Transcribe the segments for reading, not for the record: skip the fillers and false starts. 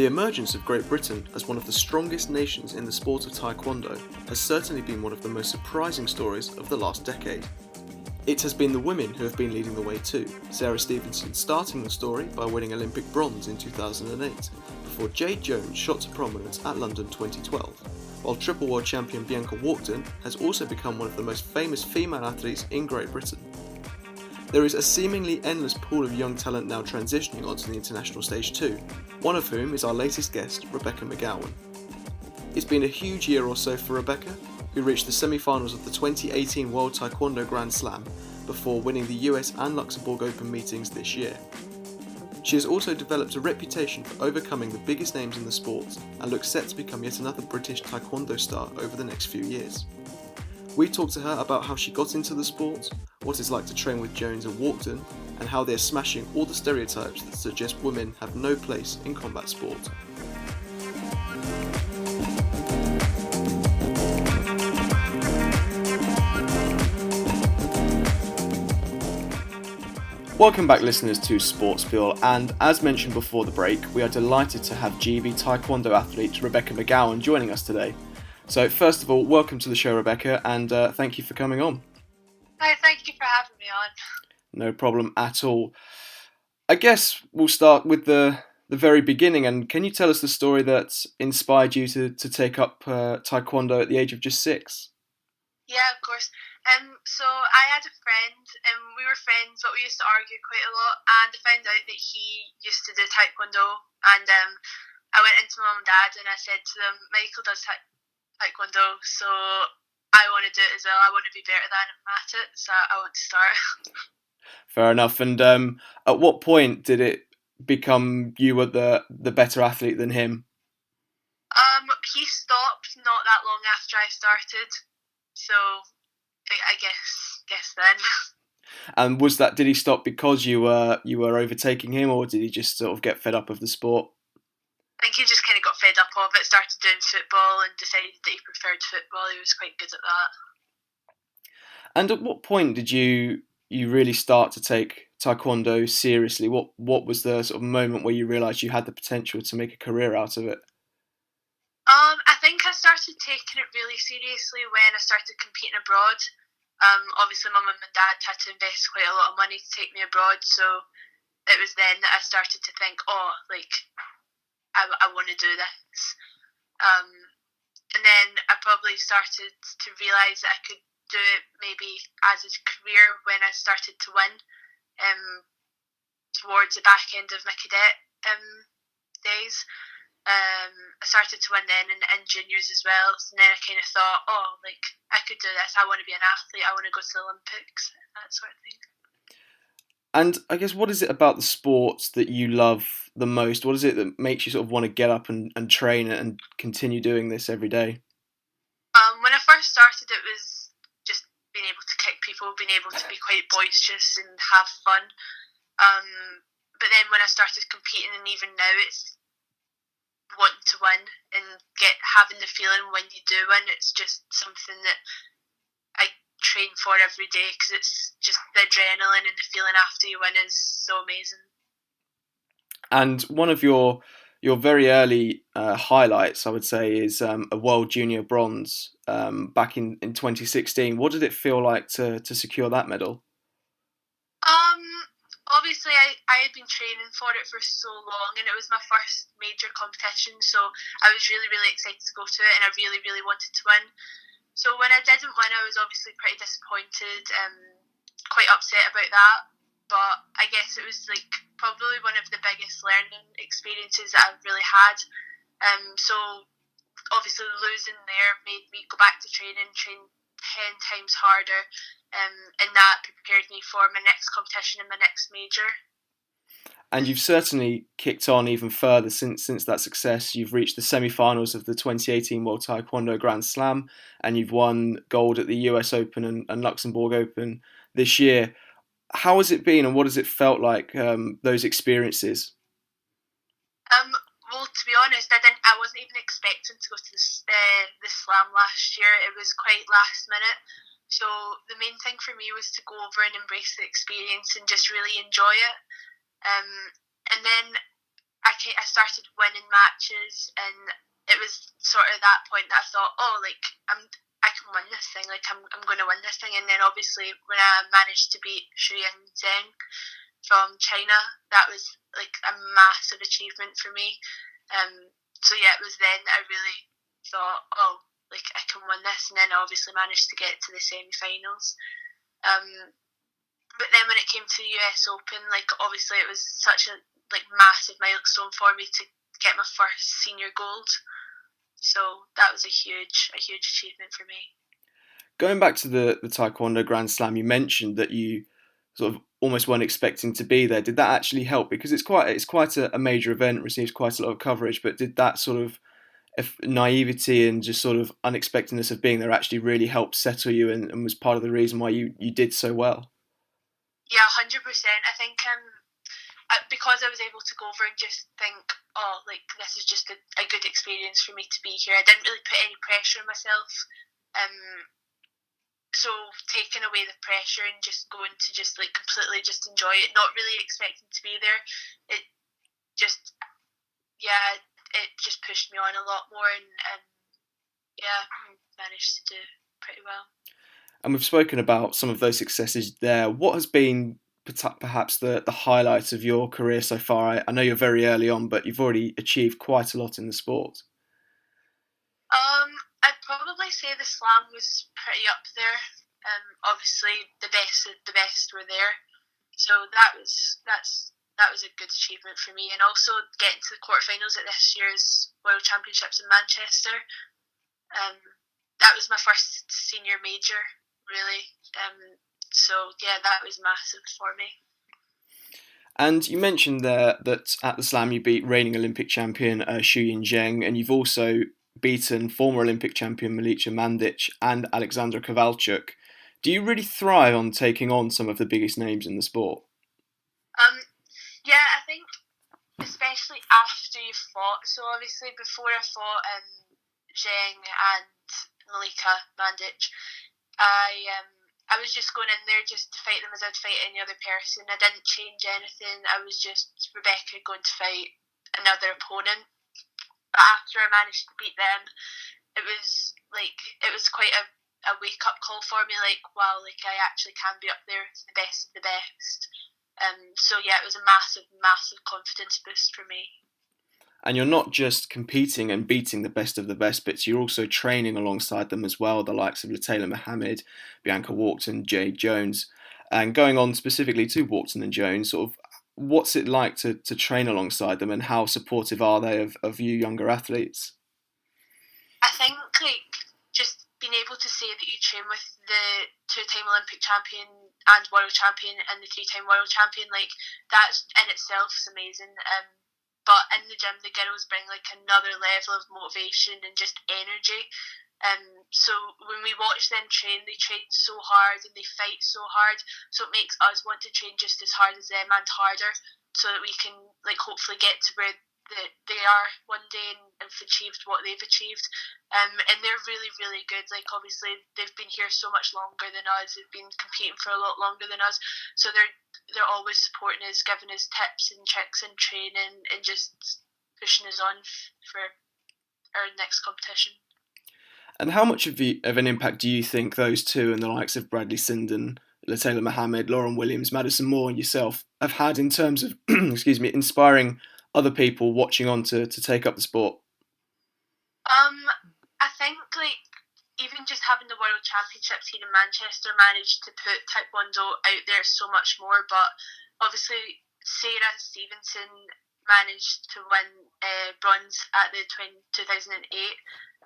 The emergence of Great Britain as one of the strongest nations in the sport of Taekwondo has certainly been one of the most surprising stories of the last decade. It has been the women who have been leading the way too, Sarah Stevenson starting the story by winning Olympic bronze in 2008, before Jade Jones shot to prominence at London 2012, while triple world champion Bianca Walkden has also become one of the most famous female athletes in Great Britain. There is a seemingly endless pool of young talent now transitioning onto the international stage too, one of whom is our latest guest, Rebecca McGowan. It's been a huge year or so for Rebecca, who reached the semi-finals of the 2018 World Taekwondo Grand Slam before winning the US and Luxembourg Open meetings this year. She has also developed a reputation for overcoming the biggest names in the sport and looks set to become yet another British Taekwondo star over the next few years. We talked to her about how she got into the sport, what it's like to train with Jones and Walkden, and how they're smashing all the stereotypes that suggest women have no place in combat sport. Welcome back listeners to SportSpiel, and as mentioned before the break, we are delighted to have GB Taekwondo athlete Rebecca McGowan joining us today. So first of all, welcome to the show, Rebecca, and thank you for coming on. Hi, thank you for having me on. No problem at all. I guess we'll start with the very beginning, and can you tell us the story that inspired you to take up Taekwondo at the age of just 6? Yeah, of course. So I had a friend, and we were friends, but we used to argue quite a lot, and I found out that he used to do Taekwondo, and I went into my mum and dad and I said to them, Michael does Taekwondo, so I want to do it as well. I want to be better than him at it, so I want to start. Fair enough. And at what point did it become you were the better athlete than him? He stopped not that long after I started, so I guess then. And did he stop because you were overtaking him, or did he just sort of get fed up of the sport? I think he just kind of got fed up of it, started doing football and decided that he preferred football. He was quite good at that. And at what point did you really start to take Taekwondo seriously? What was the sort of moment where you realised you had the potential to make a career out of it? I think I started taking it really seriously when I started competing abroad. Obviously, my mum and dad had to invest quite a lot of money to take me abroad, so it was then that I started to think, I want to do this. And then I probably started to realise that I could do it maybe as a career when I started to win towards the back end of my cadet days. I started to win then in juniors as well, and then I kind of thought, I could do this, I want to be an athlete, I want to go to the Olympics, that sort of thing. And I guess, what is it about the sports that you love the most? What is it that makes you sort of want to get up and train and continue doing this every day? When I first started, it was just being able to kick people, being able to be quite boisterous and have fun. But then when I started competing, and even now, it's wanting to win and having the feeling when you do win. It's just something that I train for every day, because it's just the adrenaline and the feeling after you win is so amazing. And one of your very early highlights, I would say, is a World Junior Bronze back in 2016. What did it feel like to secure that medal? Obviously, I had been training for it for so long, and it was my first major competition, so I was really, really excited to go to it, and I really, really wanted to win. So when I didn't win, I was obviously pretty disappointed, quite upset about that, but I guess it was probably one of the biggest learning experiences that I've really had. So obviously losing there made me go back to train 10 times harder, and that prepared me for my next competition and my next major. And you've certainly kicked on even further since that success. You've reached the semi-finals of the 2018 World Taekwondo Grand Slam, and you've won gold at the US Open and Luxembourg Open this year. How has it been, and what has it felt like, those experiences? Well, to be honest, I wasn't even expecting to go to the slam last year. It was quite last minute. So the main thing for me was to go over and embrace the experience and just really enjoy it. And then I started winning matches, and it was sort of that point that I thought, oh, like I can win this thing, like I'm going to win this thing. And then obviously when I managed to beat Shu Zheng from China, that was like a massive achievement for me. So yeah, it was then that I really thought, oh, like I can win this, and then I obviously managed to get to the semi-finals. But then when it came to the US Open, like obviously it was such a like massive milestone for me to get my first senior gold. So that was a huge achievement for me. Going back to the Taekwondo Grand Slam, you mentioned that you sort of almost weren't expecting to be there. Did that actually help? Because it's quite a major event, receives quite a lot of coverage, but did that sort of naivety and just sort of unexpectedness of being there actually really help settle you and was part of the reason why you did so well? Yeah, 100%. I think because I was able to go over and just think, oh, like this is just a good experience for me to be here. I didn't really put any pressure on myself. So taking away the pressure and just going to just like completely just enjoy it, not really expecting to be there, it just pushed me on a lot more, and I managed to do pretty well. And we've spoken about some of those successes there. What has been perhaps the highlight of your career so far? I know you're very early on, but you've already achieved quite a lot in the sport. I'd probably say the slam was pretty up there. Obviously the best were there, so that was a good achievement for me. And also getting to the quarterfinals at this year's World Championships in Manchester. That was my first senior major, really. So yeah, that was massive for me. And you mentioned there that at the Slam you beat reigning Olympic champion Shu Zheng, and you've also beaten former Olympic champion Milica Mandic and Alexandra Kovalchuk. Do you really thrive on taking on some of the biggest names in the sport? Yeah, I think especially after you fought. So obviously before I fought Zheng and Milica Mandic, I was just going in there just to fight them as I'd fight any other person. I didn't change anything. I was just Rebecca going to fight another opponent. But after I managed to beat them, it was quite a wake up call for me. Like, wow, like I actually can be up there with the best of the best. So yeah, it was a massive confidence boost for me. And you're not just competing and beating the best of the best, but you're also training alongside them as well, the likes of Lutalo Mohammed, Bianca Walkden, Jade Jones. And going on specifically to Walkden and Jones, sort of what's it like to train alongside them, and how supportive are they of you younger athletes? I think like just being able to say that you train with the two-time Olympic champion and world champion and the three-time world champion, like that in itself is amazing. But in the gym, the girls bring like another level of motivation and just energy. So when we watch them train, they train so hard and they fight so hard. So it makes us want to train just as hard as them and harder, so that we can like hopefully get to where they are one day and have achieved what they've achieved. And they're really good. Like obviously they've been here so much longer than us. They've been competing for a lot longer than us. So they're always supporting us, giving us tips and tricks and training, and just pushing us on for our next competition. And how much of an impact do you think those two and the likes of Bradley Sinden, Lutalo Mohammed, Lauren Williams, Madison Moore and yourself have had in terms of inspiring other people watching on to take up the sport? I think like even just having the World Championships here in Manchester managed to put Taekwondo out there so much more. But obviously Sarah Stevenson managed to win bronze at the 2008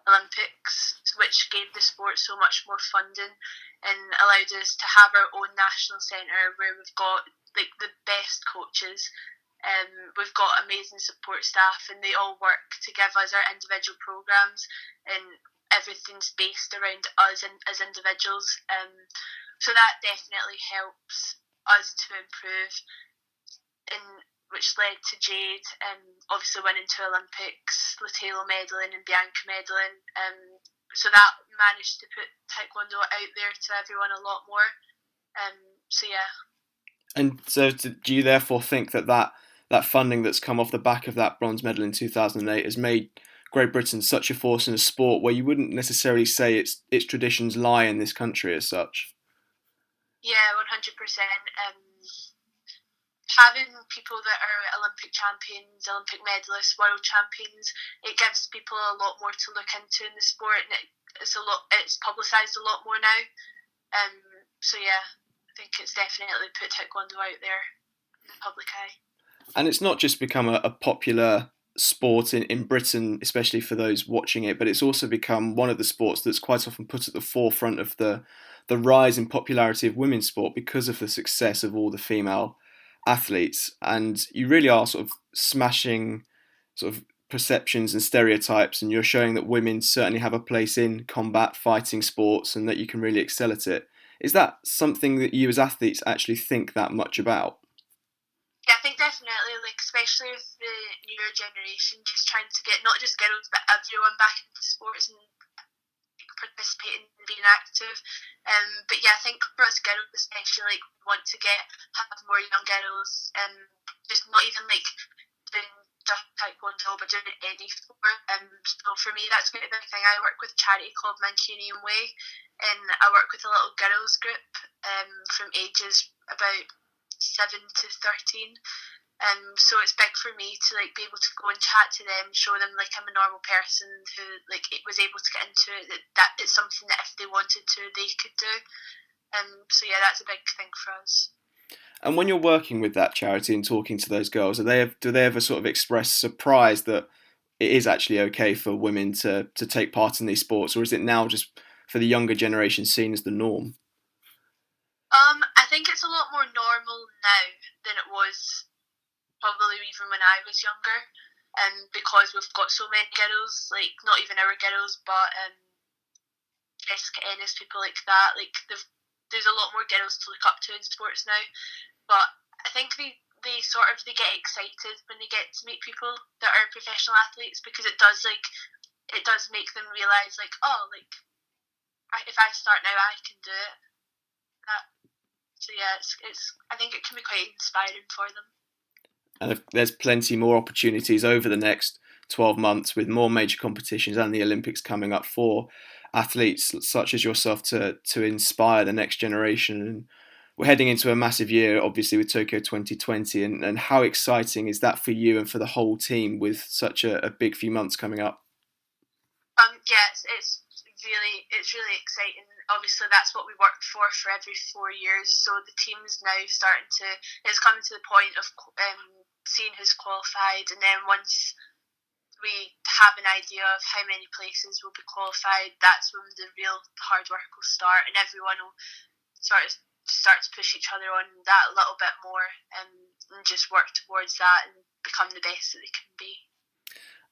Olympics, which gave the sport so much more funding and allowed us to have our own national centre where we've got like the best coaches. We've got amazing support staff, and they all work to give us our individual programs, and everything's based around us and as individuals. So that definitely helps us to improve, and which led to Jade obviously winning 2 Olympics, Lutalo medaling and Bianca medaling. So that managed to put Taekwondo out there to everyone a lot more. So yeah. And so do you therefore think that that funding that's come off the back of that bronze medal in 2008 has made Great Britain such a force in a sport where you wouldn't necessarily say its traditions lie in this country as such. Yeah, 100%. Having people that are Olympic champions, Olympic medalists, world champions, it gives people a lot more to look into in the sport, and it's publicised a lot more now. So yeah, I think it's definitely put Taekwondo out there in the public eye. And it's not just become a popular sport in Britain, especially for those watching it, but it's also become one of the sports that's quite often put at the forefront of the rise in popularity of women's sport because of the success of all the female athletes. And you really are sort of smashing sort of perceptions and stereotypes, and you're showing that women certainly have a place in combat fighting sports and that you can really excel at it. Is that something that you as athletes actually think that much about? Yeah, I think definitely, like especially with the newer generation, just trying to get not just girls but everyone back into sports and participating and being active. But yeah, I think for us girls especially, like, we want to have more young girls, just not even like doing just Taekwondo, but doing any sport. So for me, that's quite a big thing. I work with a charity called Mancunian Way, and I work with a little girls group from ages about 7 to 13. So it's big for me to like be able to go and chat to them, show them like I'm a normal person who like it was able to get into it. That it's something that if they wanted to, they could do. So yeah, that's a big thing for us. And when you're working with that charity and talking to those girls, do they ever sort of express surprise that it is actually okay for women to take part in these sports, or is it now just for the younger generation seen as the norm? I think it's a lot more normal now than it was probably even when I was younger, because we've got so many girls, like not even our girls, but Jessica Ennis, people like that. Like there's a lot more girls to look up to in sports now. But I think they get excited when they get to meet people that are professional athletes, because it does make them realise like, oh, like if I start now, I can do it. So yeah, it's I think it can be quite inspiring for them. And there's plenty more opportunities over the next 12 months with more major competitions and the Olympics coming up for athletes such as yourself to inspire the next generation. And we're heading into a massive year, obviously, with Tokyo 2020. And how exciting is that for you and for the whole team with such a big few months coming up? Yeah, it's really exciting. Obviously, that's what we worked for every 4 years. So the team's now it's coming to the point of seeing who's qualified, and then once we have an idea of how many places will be qualified, that's when the real hard work will start, and everyone will start to push each other on that a little bit more, and just work towards that and become the best that they can be.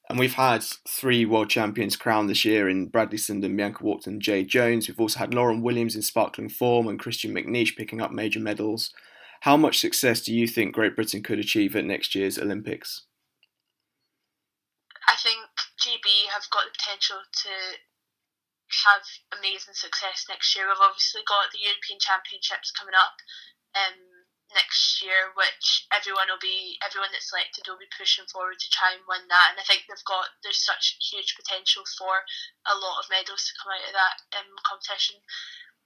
And we've had 3 world champions crowned this year in Bradley Sinden, Bianca Walkden and Jade Jones. We've also had Lauren Williams in sparkling form and Christian McNeish picking up major medals. How much success do you think Great Britain could achieve at next year's Olympics? I think GB have got the potential to have amazing success next year. We've obviously got the European Championships coming up next year, which everyone that's selected will be pushing forward to try and win that. And I think there's such huge potential for a lot of medals to come out of that competition.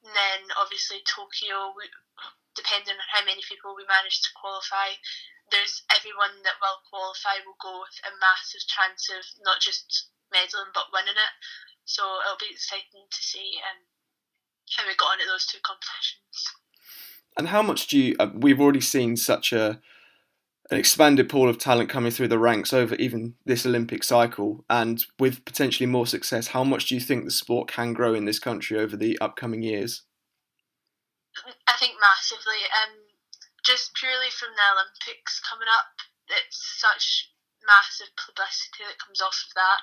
And then obviously Tokyo, depending on how many people we manage to qualify, there's everyone that will qualify will go with a massive chance of not just medaling but winning it. So it'll be exciting to see how we got on at those 2 competitions. And how much do you? We've already seen such an expanded pool of talent coming through the ranks over even this Olympic cycle, and with potentially more success, how much do you think the sport can grow in this country over the upcoming years? I think massively. Just purely from the Olympics coming up, it's such massive publicity that comes off of that.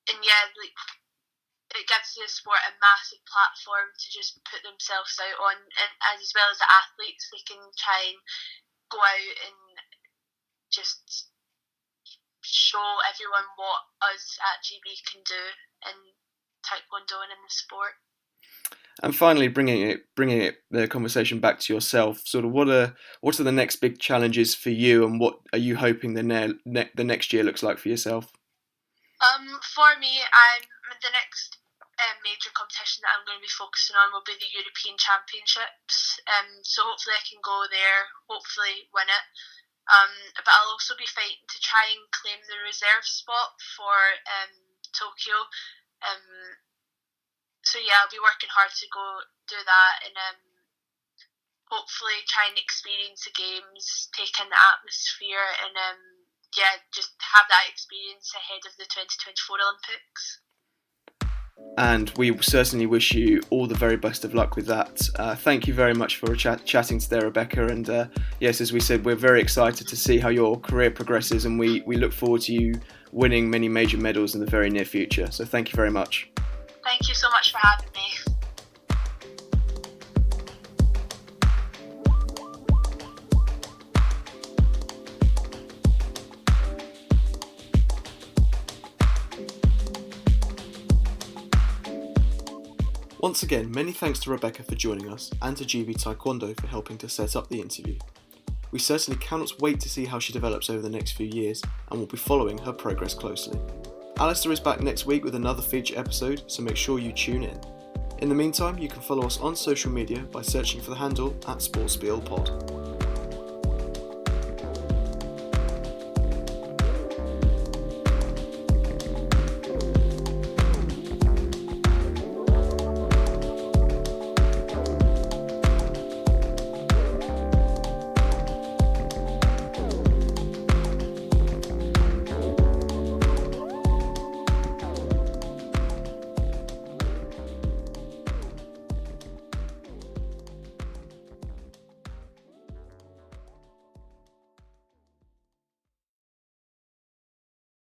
And yeah, like, it gives the sport a massive platform to just put themselves out on, and as well as the athletes, they can try and go out and just show everyone what us at GB can do in Taekwondo and in the sport. And finally, bringing the conversation back to yourself. Sort of, what are the next big challenges for you, and what are you hoping the next year looks like for yourself? For me, the next major competition that I'm going to be focusing on will be the European Championships. So hopefully I can go there, hopefully win it. But I'll also be fighting to try and claim the reserve spot for Tokyo. So yeah, I'll be working hard to go do that, and hopefully try and experience the games, take in the atmosphere, and just have that experience ahead of the 2024 Olympics. And we certainly wish you all the very best of luck with that. Thank you very much for chatting today, Rebecca. And yes, as we said, we're very excited to see how your career progresses, and we look forward to you winning many major medals in the very near future. So thank you very much. Thank you so much for having me. Once again, many thanks to Rebecca for joining us, and to GB Taekwondo for helping to set up the interview. We certainly cannot wait to see how she develops over the next few years, and will be following her progress closely. Alistair is back next week with another feature episode, so make sure you tune in. In the meantime, you can follow us on social media by searching for the handle @SportSpielpod.